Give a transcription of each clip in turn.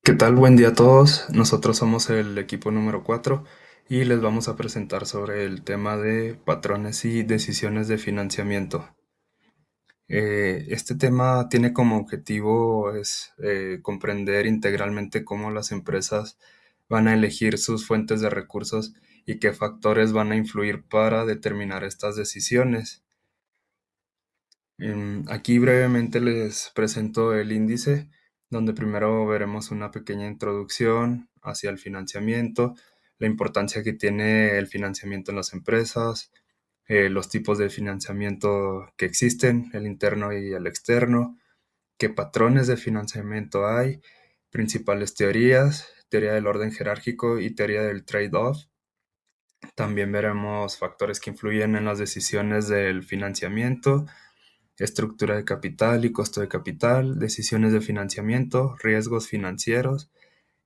¿Qué tal? Buen día a todos. Nosotros somos el equipo número 4 y les vamos a presentar sobre el tema de patrones y decisiones de financiamiento. Este tema tiene como objetivo comprender integralmente cómo las empresas van a elegir sus fuentes de recursos y qué factores van a influir para determinar estas decisiones. Aquí brevemente les presento el índice, donde primero veremos una pequeña introducción hacia el financiamiento, la importancia que tiene el financiamiento en las empresas, los tipos de financiamiento que existen, el interno y el externo, qué patrones de financiamiento hay, principales teorías, teoría del orden jerárquico y teoría del trade-off. También veremos factores que influyen en las decisiones del financiamiento, estructura de capital y costo de capital, decisiones de financiamiento, riesgos financieros,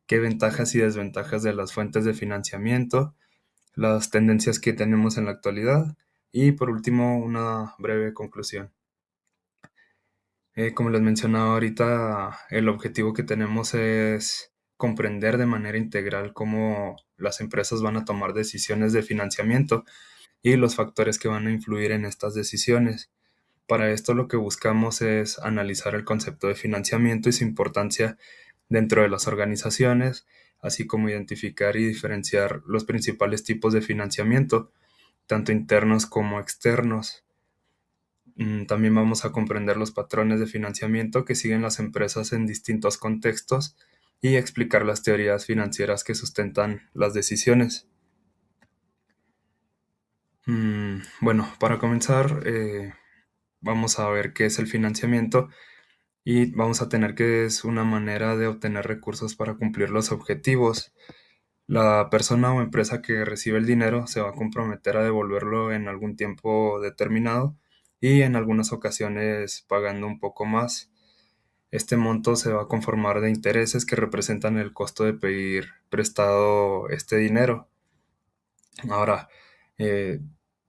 qué ventajas y desventajas de las fuentes de financiamiento, las tendencias que tenemos en la actualidad y por último una breve conclusión. Como les mencionaba ahorita, el objetivo que tenemos es comprender de manera integral cómo las empresas van a tomar decisiones de financiamiento y los factores que van a influir en estas decisiones. Para esto lo que buscamos es analizar el concepto de financiamiento y su importancia dentro de las organizaciones, así como identificar y diferenciar los principales tipos de financiamiento, tanto internos como externos. También vamos a comprender los patrones de financiamiento que siguen las empresas en distintos contextos y explicar las teorías financieras que sustentan las decisiones. Bueno, para comenzar, vamos a ver qué es el financiamiento. Y vamos a tener que es una manera de obtener recursos para cumplir los objetivos. La persona o empresa que recibe el dinero se va a comprometer a devolverlo en algún tiempo determinado y en algunas ocasiones pagando un poco más. Este monto se va a conformar de intereses que representan el costo de pedir prestado este dinero. Ahora, eh,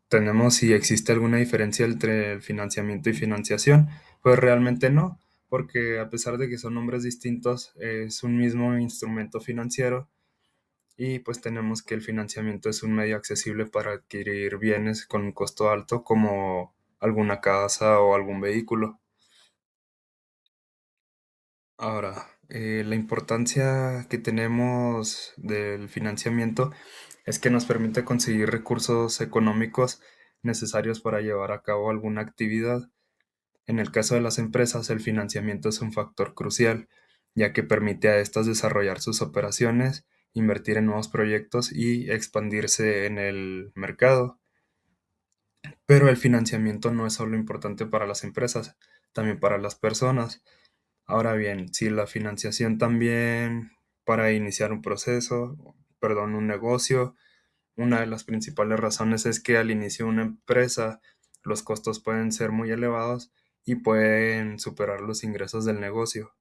tenemos si existe alguna diferencia entre el financiamiento y financiación. Pues realmente no, porque a pesar de que son nombres distintos, es un mismo instrumento financiero y pues tenemos que el financiamiento es un medio accesible para adquirir bienes con un costo alto como alguna casa o algún vehículo. Ahora, la importancia que tenemos del financiamiento es que nos permite conseguir recursos económicos necesarios para llevar a cabo alguna actividad. En el caso de las empresas, el financiamiento es un factor crucial, ya que permite a estas desarrollar sus operaciones, invertir en nuevos proyectos y expandirse en el mercado. Pero el financiamiento no es solo importante para las empresas, también para las personas. Ahora bien, si la financiación también para iniciar un proceso, perdón, un negocio, una de las principales razones es que al inicio de una empresa los costos pueden ser muy elevados y pueden superar los ingresos del negocio.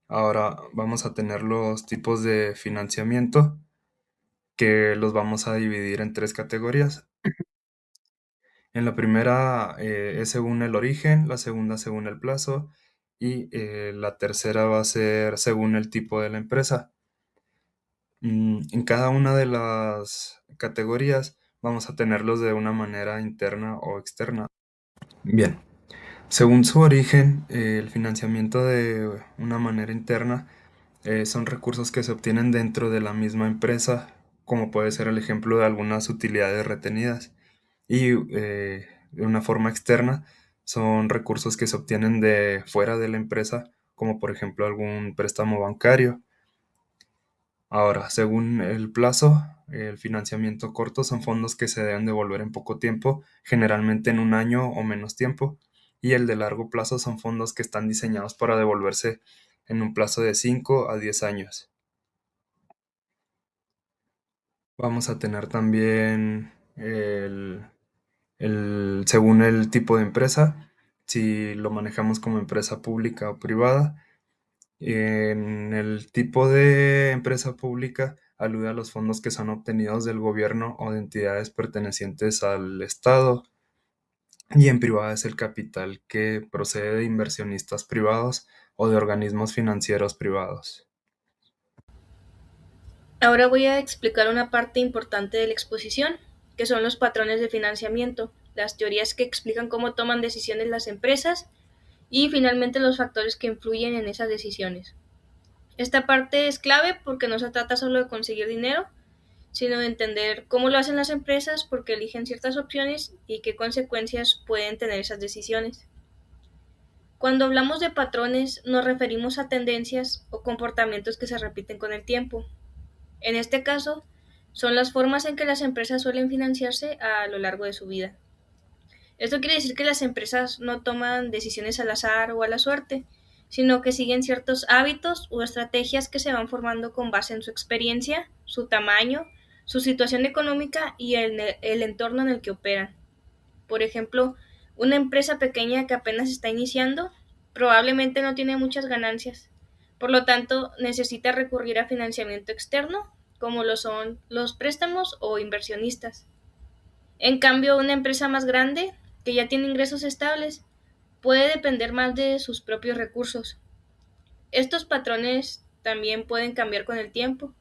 Ahora vamos a tener los tipos de financiamiento que los vamos a dividir en tres categorías. En la primera es según el origen, la segunda según el plazo y la tercera va a ser según el tipo de la empresa. En cada una de las categorías vamos a tenerlos de una manera interna o externa. Bien, según su origen, el financiamiento de una manera interna son recursos que se obtienen dentro de la misma empresa, como puede ser el ejemplo de algunas utilidades retenidas. Y de una forma externa son recursos que se obtienen de fuera de la empresa, como por ejemplo algún préstamo bancario. Ahora, según el plazo, el financiamiento corto son fondos que se deben devolver en poco tiempo, generalmente en un año o menos tiempo, y el de largo plazo son fondos que están diseñados para devolverse en un plazo de 5 a 10 años. Vamos a tener también según el tipo de empresa, si lo manejamos como empresa pública o privada. En el tipo de empresa pública alude a los fondos que son obtenidos del gobierno o de entidades pertenecientes al Estado. y en privada es el capital que procede de inversionistas privados o de organismos financieros privados. Ahora voy a explicar una parte importante de la exposición, que son los patrones de financiamiento, las teorías que explican cómo toman decisiones las empresas y finalmente los factores que influyen en esas decisiones. Esta parte es clave porque no se trata solo de conseguir dinero, sino de entender cómo lo hacen las empresas, por qué eligen ciertas opciones y qué consecuencias pueden tener esas decisiones. Cuando hablamos de patrones, nos referimos a tendencias o comportamientos que se repiten con el tiempo. En este caso, son las formas en que las empresas suelen financiarse a lo largo de su vida. Esto quiere decir que las empresas no toman decisiones al azar o a la suerte, sino que siguen ciertos hábitos o estrategias que se van formando con base en su experiencia, su tamaño, su situación económica y el entorno en el que operan. Por ejemplo, una empresa pequeña que apenas está iniciando probablemente no tiene muchas ganancias. Por lo tanto, necesita recurrir a financiamiento externo, como lo son los préstamos o inversionistas. En cambio, una empresa más grande, que ya tiene ingresos estables, puede depender más de sus propios recursos. Estos patrones también pueden cambiar con el tiempo.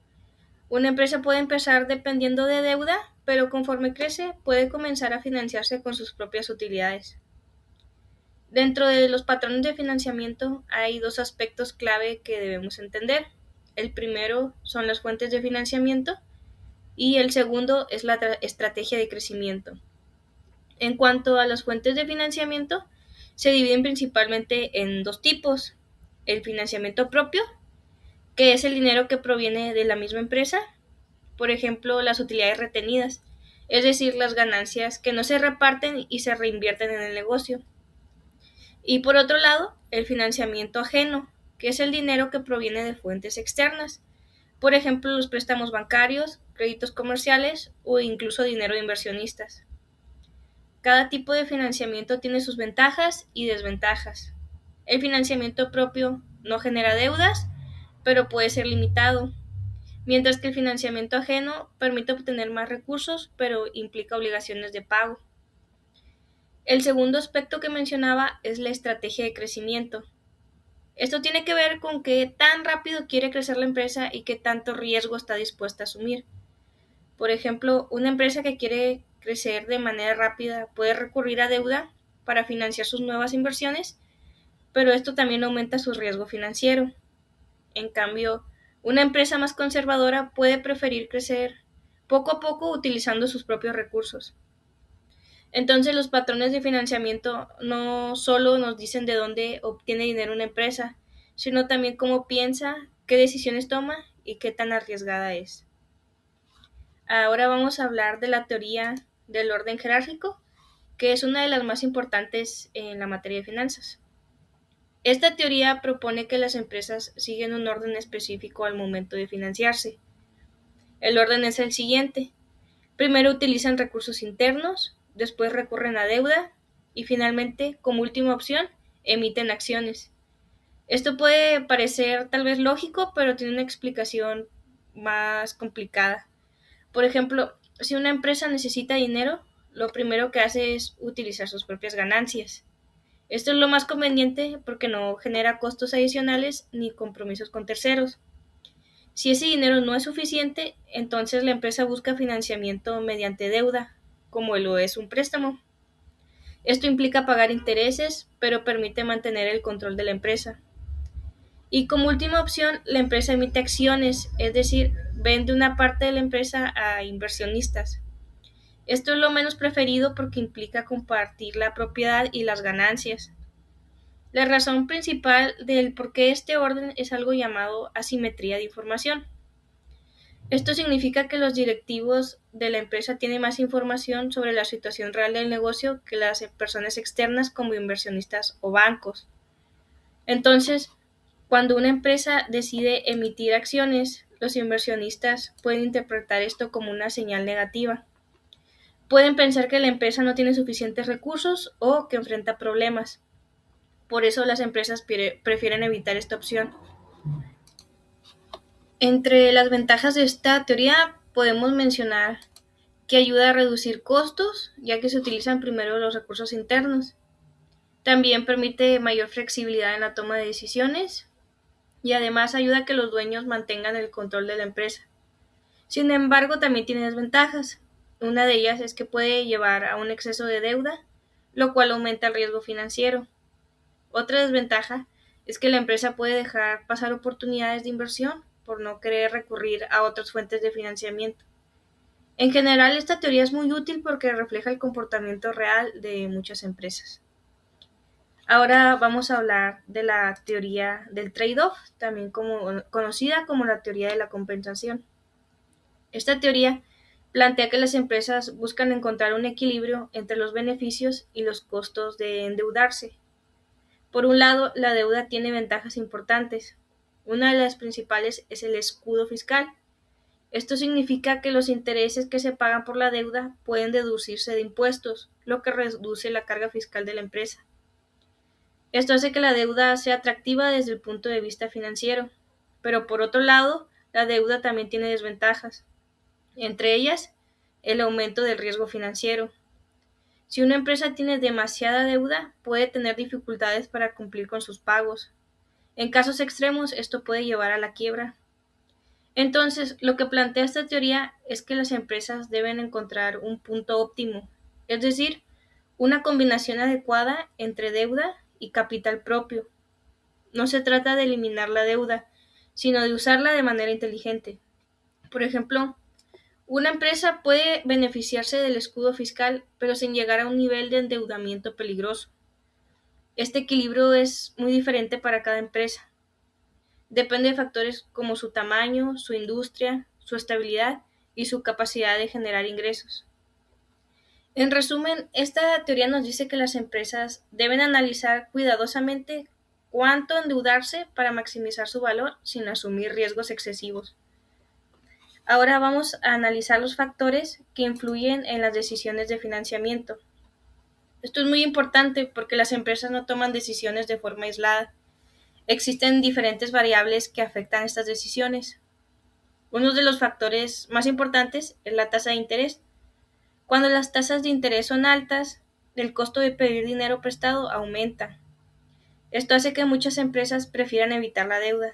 Una empresa puede empezar dependiendo de deuda, pero conforme crece puede comenzar a financiarse con sus propias utilidades. Dentro de los patrones de financiamiento hay dos aspectos clave que debemos entender. El primero son las fuentes de financiamiento y el segundo es la estrategia de crecimiento. En cuanto a las fuentes de financiamiento, se dividen principalmente en dos tipos. El financiamiento propio, que es el dinero que proviene de la misma empresa, por ejemplo, las utilidades retenidas, es decir, las ganancias que no se reparten y se reinvierten en el negocio. Y por otro lado, el financiamiento ajeno, que es el dinero que proviene de fuentes externas, por ejemplo, los préstamos bancarios, créditos comerciales o incluso dinero de inversionistas. Cada tipo de financiamiento tiene sus ventajas y desventajas. El financiamiento propio no genera deudas, pero puede ser limitado, mientras que el financiamiento ajeno permite obtener más recursos, pero implica obligaciones de pago. El segundo aspecto que mencionaba es la estrategia de crecimiento. Esto tiene que ver con qué tan rápido quiere crecer la empresa y qué tanto riesgo está dispuesta a asumir. Por ejemplo, una empresa que quiere crecer de manera rápida puede recurrir a deuda para financiar sus nuevas inversiones, pero esto también aumenta su riesgo financiero. En cambio, una empresa más conservadora puede preferir crecer poco a poco utilizando sus propios recursos. Entonces, los patrones de financiamiento no solo nos dicen de dónde obtiene dinero una empresa, sino también cómo piensa, qué decisiones toma y qué tan arriesgada es. Ahora vamos a hablar de la teoría del orden jerárquico, que es una de las más importantes en la materia de finanzas. Esta teoría propone que las empresas siguen un orden específico al momento de financiarse. El orden es el siguiente. Primero utilizan recursos internos, después recurren a deuda y finalmente, como última opción, emiten acciones. Esto puede parecer tal vez lógico, pero tiene una explicación más complicada. Por ejemplo, si una empresa necesita dinero, lo primero que hace es utilizar sus propias ganancias. Esto es lo más conveniente porque no genera costos adicionales ni compromisos con terceros. Si ese dinero no es suficiente, entonces la empresa busca financiamiento mediante deuda, como lo es un préstamo. Esto implica pagar intereses, pero permite mantener el control de la empresa. Y como última opción, la empresa emite acciones, es decir, vende una parte de la empresa a inversionistas. Esto es lo menos preferido porque implica compartir la propiedad y las ganancias. La razón principal del por qué este orden es algo llamado asimetría de información. Esto significa que los directivos de la empresa tienen más información sobre la situación real del negocio que las personas externas como inversionistas o bancos. Entonces, cuando una empresa decide emitir acciones, los inversionistas pueden interpretar esto como una señal negativa. Pueden pensar que la empresa no tiene suficientes recursos o que enfrenta problemas. Por eso las empresas prefieren evitar esta opción. Entre las ventajas de esta teoría podemos mencionar que ayuda a reducir costos, ya que se utilizan primero los recursos internos. También permite mayor flexibilidad en la toma de decisiones y además ayuda a que los dueños mantengan el control de la empresa. Sin embargo, también tiene desventajas. Una de ellas es que puede llevar a un exceso de deuda, lo cual aumenta el riesgo financiero. Otra desventaja es que la empresa puede dejar pasar oportunidades de inversión por no querer recurrir a otras fuentes de financiamiento. En general, esta teoría es muy útil porque refleja el comportamiento real de muchas empresas. Ahora vamos a hablar de la teoría del trade-off, también conocida como la teoría de la compensación. Esta teoría plantea que las empresas buscan encontrar un equilibrio entre los beneficios y los costos de endeudarse. Por un lado, la deuda tiene ventajas importantes. Una de las principales es el escudo fiscal. Esto significa que los intereses que se pagan por la deuda pueden deducirse de impuestos, lo que reduce la carga fiscal de la empresa. Esto hace que la deuda sea atractiva desde el punto de vista financiero, pero por otro lado, la deuda también tiene desventajas, entre ellas el aumento del riesgo financiero. Si una empresa tiene demasiada deuda, puede tener dificultades para cumplir con sus pagos. En casos extremos, esto puede llevar a la quiebra. Entonces, lo que plantea esta teoría es que las empresas deben encontrar un punto óptimo, es decir, una combinación adecuada entre deuda y capital propio. No se trata de eliminar la deuda, sino de usarla de manera inteligente. Por ejemplo, una empresa puede beneficiarse del escudo fiscal, pero sin llegar a un nivel de endeudamiento peligroso. Este equilibrio es muy diferente para cada empresa. Depende de factores como su tamaño, su industria, su estabilidad y su capacidad de generar ingresos. En resumen, esta teoría nos dice que las empresas deben analizar cuidadosamente cuánto endeudarse para maximizar su valor sin asumir riesgos excesivos. Ahora vamos a analizar los factores que influyen en las decisiones de financiamiento. Esto es muy importante porque las empresas no toman decisiones de forma aislada. Existen diferentes variables que afectan estas decisiones. Uno de los factores más importantes es la tasa de interés. Cuando las tasas de interés son altas, el costo de pedir dinero prestado aumenta. Esto hace que muchas empresas prefieran evitar la deuda.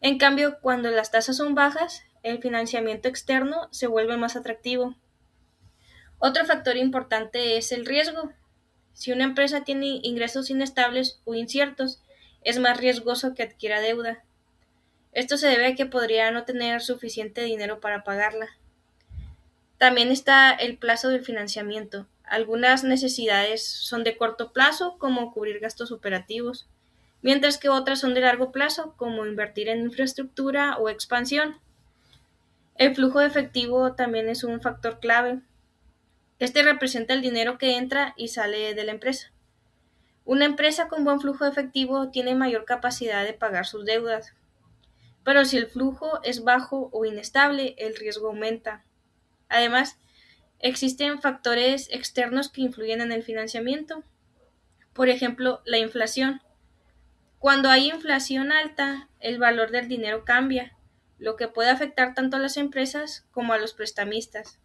En cambio, cuando las tasas son bajas, el financiamiento externo se vuelve más atractivo. Otro factor importante es el riesgo. Si una empresa tiene ingresos inestables o inciertos, es más riesgoso que adquiera deuda. Esto se debe a que podría no tener suficiente dinero para pagarla. También está el plazo del financiamiento. Algunas necesidades son de corto plazo, como cubrir gastos operativos, mientras que otras son de largo plazo, como invertir en infraestructura o expansión. El flujo de efectivo también es un factor clave. Este representa el dinero que entra y sale de la empresa. Una empresa con buen flujo de efectivo tiene mayor capacidad de pagar sus deudas, pero si el flujo es bajo o inestable, el riesgo aumenta. Además, existen factores externos que influyen en el financiamiento. Por ejemplo, la inflación. Cuando hay inflación alta, el valor del dinero cambia, lo que puede afectar tanto a las empresas como a los prestamistas.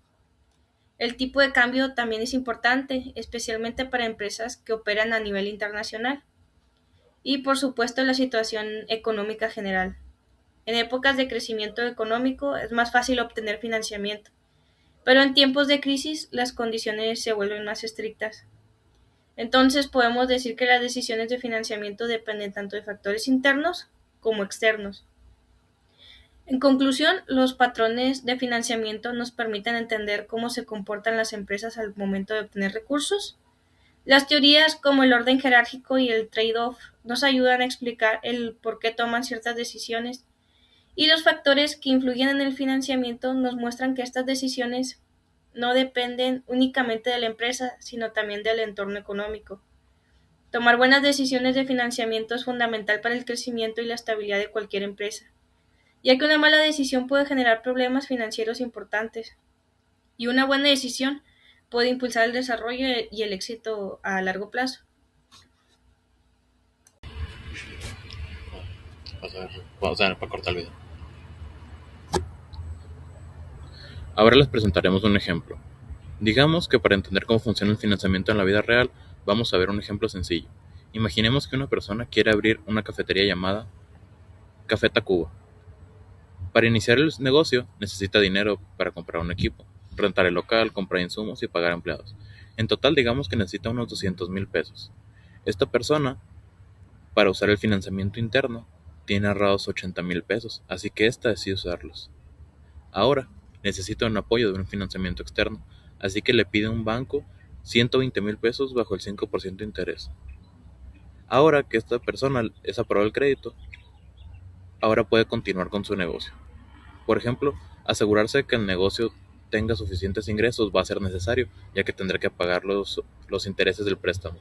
El tipo de cambio también es importante, especialmente para empresas que operan a nivel internacional. Y por supuesto la situación económica general. En épocas de crecimiento económico es más fácil obtener financiamiento, pero en tiempos de crisis las condiciones se vuelven más estrictas. Entonces podemos decir que las decisiones de financiamiento dependen tanto de factores internos como externos. En conclusión, los patrones de financiamiento nos permiten entender cómo se comportan las empresas al momento de obtener recursos. Las teorías como el orden jerárquico y el trade-off nos ayudan a explicar el por qué toman ciertas decisiones, y los factores que influyen en el financiamiento nos muestran que estas decisiones no dependen únicamente de la empresa, sino también del entorno económico. Tomar buenas decisiones de financiamiento es fundamental para el crecimiento y la estabilidad de cualquier empresa, ya que una mala decisión puede generar problemas financieros importantes, y una buena decisión puede impulsar el desarrollo y el éxito a largo plazo. Vamos a ver para cortar el video. Ahora les presentaremos un ejemplo. Digamos que para entender cómo funciona el financiamiento en la vida real, vamos a ver un ejemplo sencillo. Imaginemos que una persona quiere abrir una cafetería llamada Café Tacuba. Para iniciar el negocio necesita dinero para comprar un equipo, rentar el local, comprar insumos y pagar empleados. En total digamos que necesita unos 200,000 pesos. Esta persona, para usar el financiamiento interno, tiene ahorrados 80,000 pesos, así que ésta decide usarlos. Ahora necesita un apoyo de un financiamiento externo, así que le pide a un banco 120,000 pesos bajo el 5% de interés. Ahora que esta persona es aprobado el crédito, ahora puede continuar con su negocio. Por ejemplo, asegurarse de que el negocio tenga suficientes ingresos va a ser necesario, ya que tendrá que pagar los intereses del préstamo.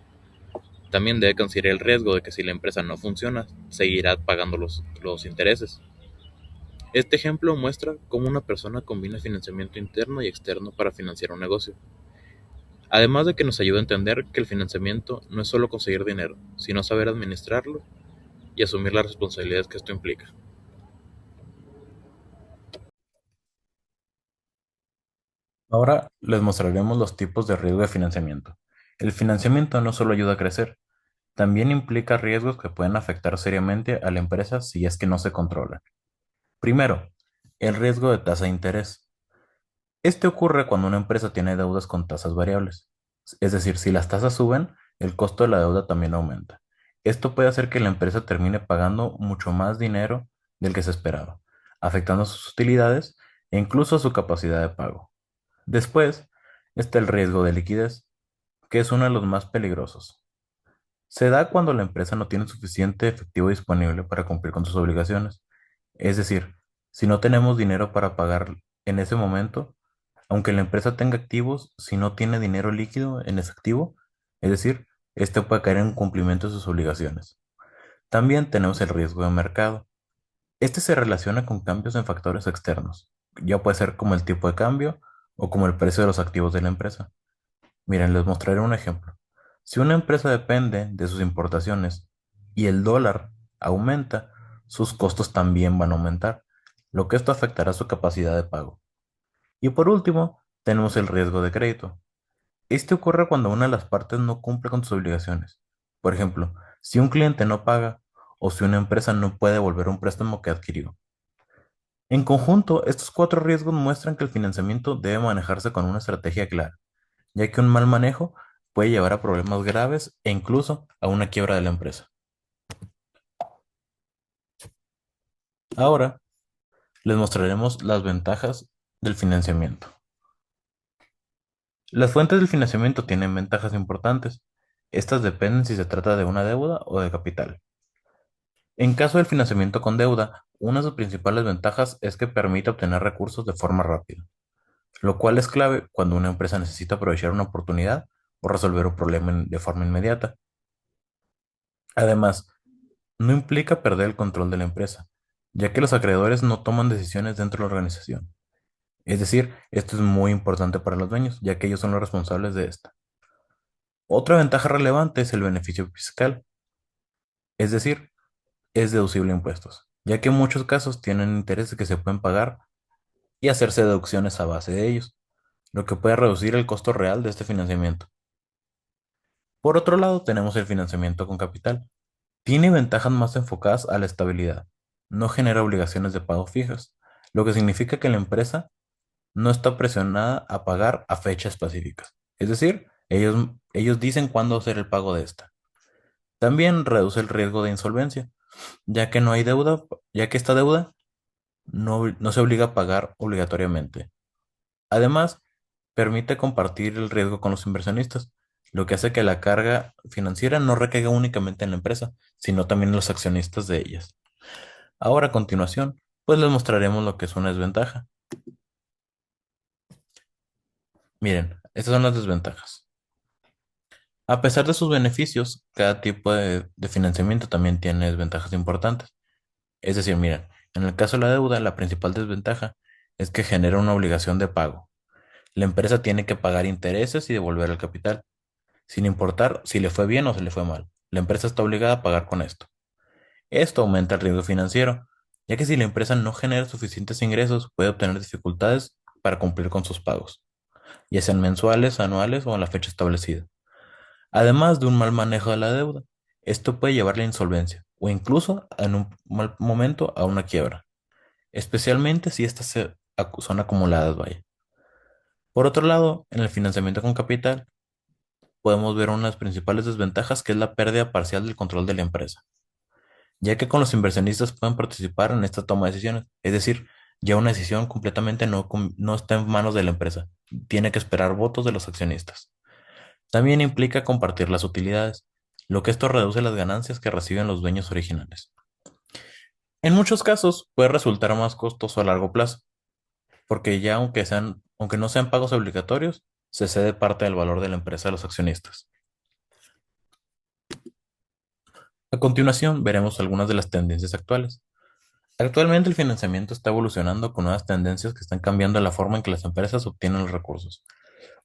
También debe considerar el riesgo de que si la empresa no funciona, seguirá pagando los intereses. Este ejemplo muestra cómo una persona combina financiamiento interno y externo para financiar un negocio. Además de que nos ayuda a entender que el financiamiento no es solo conseguir dinero, sino saber administrarlo y asumir las responsabilidades que esto implica. Ahora les mostraremos los tipos de riesgo de financiamiento. El financiamiento no solo ayuda a crecer, también implica riesgos que pueden afectar seriamente a la empresa si es que no se controlan. Primero, el riesgo de tasa de interés. Este ocurre cuando una empresa tiene deudas con tasas variables. Es decir, si las tasas suben, el costo de la deuda también aumenta. Esto puede hacer que la empresa termine pagando mucho más dinero del que se esperaba, afectando sus utilidades e incluso su capacidad de pago. Después está el riesgo de liquidez, que es uno de los más peligrosos. Se da cuando la empresa no tiene suficiente efectivo disponible para cumplir con sus obligaciones. Es decir, si no tenemos dinero para pagar en ese momento, aunque la empresa tenga activos, si no tiene dinero líquido en efectivo, es decir, este puede caer en cumplimiento de sus obligaciones. También tenemos el riesgo de mercado. Este se relaciona con cambios en factores externos. Ya puede ser como el tipo de cambio o como el precio de los activos de la empresa. Miren, les mostraré un ejemplo. Si una empresa depende de sus importaciones y el dólar aumenta, sus costos también van a aumentar, lo que esto afectará su capacidad de pago. Y por último, tenemos el riesgo de crédito. Este ocurre cuando una de las partes no cumple con sus obligaciones. Por ejemplo, si un cliente no paga o si una empresa no puede devolver un préstamo que adquirió. En conjunto, estos cuatro riesgos muestran que el financiamiento debe manejarse con una estrategia clara, ya que un mal manejo puede llevar a problemas graves e incluso a una quiebra de la empresa. Ahora les mostraremos las ventajas del financiamiento. Las fuentes del financiamiento tienen ventajas importantes. Estas dependen si se trata de una deuda o de capital. En caso del financiamiento con deuda, una de sus principales ventajas es que permite obtener recursos de forma rápida, lo cual es clave cuando una empresa necesita aprovechar una oportunidad o resolver un problema de forma inmediata. Además, no implica perder el control de la empresa, ya que los acreedores no toman decisiones dentro de la organización. Es decir, esto es muy importante para los dueños, ya que ellos son los responsables de esta. Otra ventaja relevante es el beneficio fiscal, es decir, es deducible a impuestos, ya que en muchos casos tienen intereses que se pueden pagar y hacerse deducciones a base de ellos, lo que puede reducir el costo real de este financiamiento. Por otro lado, tenemos el financiamiento con capital. Tiene ventajas más enfocadas a la estabilidad. No genera obligaciones de pago fijas, lo que significa que la empresa no está presionada a pagar a fechas específicas. Es decir, ellos dicen cuándo hacer el pago de esta. También reduce el riesgo de insolvencia, ya que no hay deuda, ya que esta deuda no se obliga a pagar obligatoriamente. Además, permite compartir el riesgo con los inversionistas, lo que hace que la carga financiera no recaiga únicamente en la empresa, sino también en los accionistas de ellas. Ahora, a continuación, pues les mostraremos lo que es una desventaja. Miren, estas son las desventajas. A pesar de sus beneficios, cada tipo de financiamiento también tiene desventajas importantes. Es decir, miren, en el caso de la deuda, la principal desventaja es que genera una obligación de pago. La empresa tiene que pagar intereses y devolver el capital, sin importar si le fue bien o se le fue mal. La empresa está obligada a pagar con esto. Esto aumenta el riesgo financiero, ya que si la empresa no genera suficientes ingresos, puede obtener dificultades para cumplir con sus pagos, ya sean mensuales, anuales o en la fecha establecida. Además de un mal manejo de la deuda, esto puede llevar a la insolvencia o incluso en un mal momento a una quiebra, especialmente si estas son acumuladas, vaya. Por otro lado, en el financiamiento con capital, podemos ver una de las principales desventajas que es la pérdida parcial del control de la empresa, ya que con los inversionistas pueden participar en esta toma de decisiones, es decir, ya una decisión completamente no está en manos de la empresa, tiene que esperar votos de los accionistas. También implica compartir las utilidades, lo que esto reduce las ganancias que reciben los dueños originales. En muchos casos puede resultar más costoso a largo plazo, porque ya aunque no sean pagos obligatorios, se cede parte del valor de la empresa a los accionistas. A continuación, veremos algunas de las tendencias actuales. Actualmente el financiamiento está evolucionando con nuevas tendencias que están cambiando la forma en que las empresas obtienen los recursos.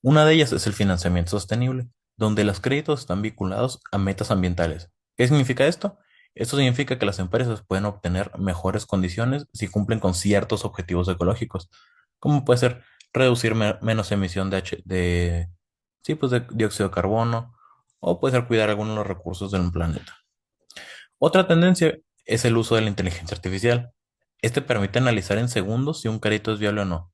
Una de ellas es el financiamiento sostenible, donde los créditos están vinculados a metas ambientales. ¿Qué significa esto? Esto significa que las empresas pueden obtener mejores condiciones si cumplen con ciertos objetivos ecológicos, como puede ser reducir menos emisión sí, pues de dióxido de carbono, o puede ser cuidar algunos de los recursos del planeta. Otra tendencia es el uso de la inteligencia artificial. Este permite analizar en segundos si un crédito es viable o no.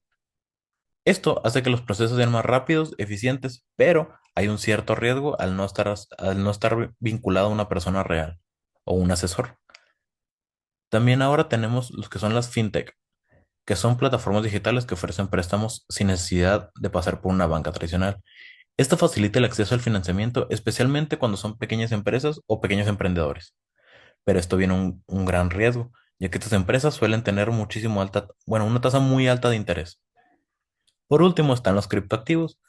Esto hace que los procesos sean más rápidos, eficientes, pero hay un cierto riesgo al no estar vinculado a una persona real o un asesor. También ahora tenemos los que son las fintech, que son plataformas digitales que ofrecen préstamos sin necesidad de pasar por una banca tradicional. Esto facilita el acceso al financiamiento, especialmente cuando son pequeñas empresas o pequeños emprendedores. Pero esto viene un gran riesgo, ya que estas empresas suelen tener una tasa muy alta de interés. Por último están los criptoactivos,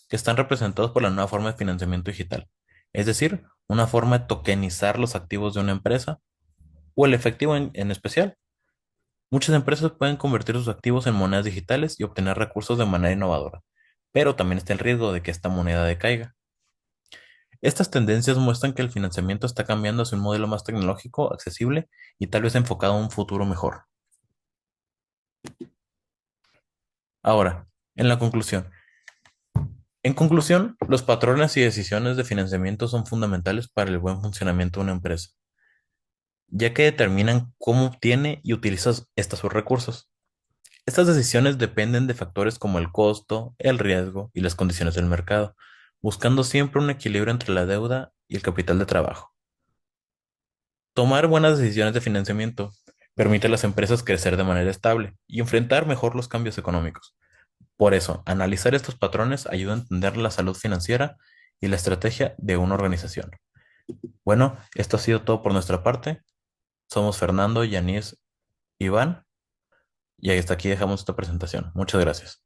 que están representados por la nueva forma de financiamiento digital, es decir, una forma de tokenizar los activos de una empresa o el efectivo en especial. Muchas empresas pueden convertir sus activos en monedas digitales y obtener recursos de manera innovadora, pero también está el riesgo de que esta moneda decaiga. Estas tendencias muestran que el financiamiento está cambiando hacia un modelo más tecnológico, accesible y tal vez enfocado a un futuro mejor. Ahora, en la conclusión. En conclusión, los patrones y decisiones de financiamiento son fundamentales para el buen funcionamiento de una empresa, ya que determinan cómo obtiene y utiliza sus recursos. Estas decisiones dependen de factores como el costo, el riesgo y las condiciones del mercado, buscando siempre un equilibrio entre la deuda y el capital de trabajo. Tomar buenas decisiones de financiamiento permite a las empresas crecer de manera estable y enfrentar mejor los cambios económicos. Por eso, analizar estos patrones ayuda a entender la salud financiera y la estrategia de una organización. Bueno, esto ha sido todo por nuestra parte. Somos Fernando, Yanis, Iván, y hasta aquí dejamos esta presentación. Muchas gracias.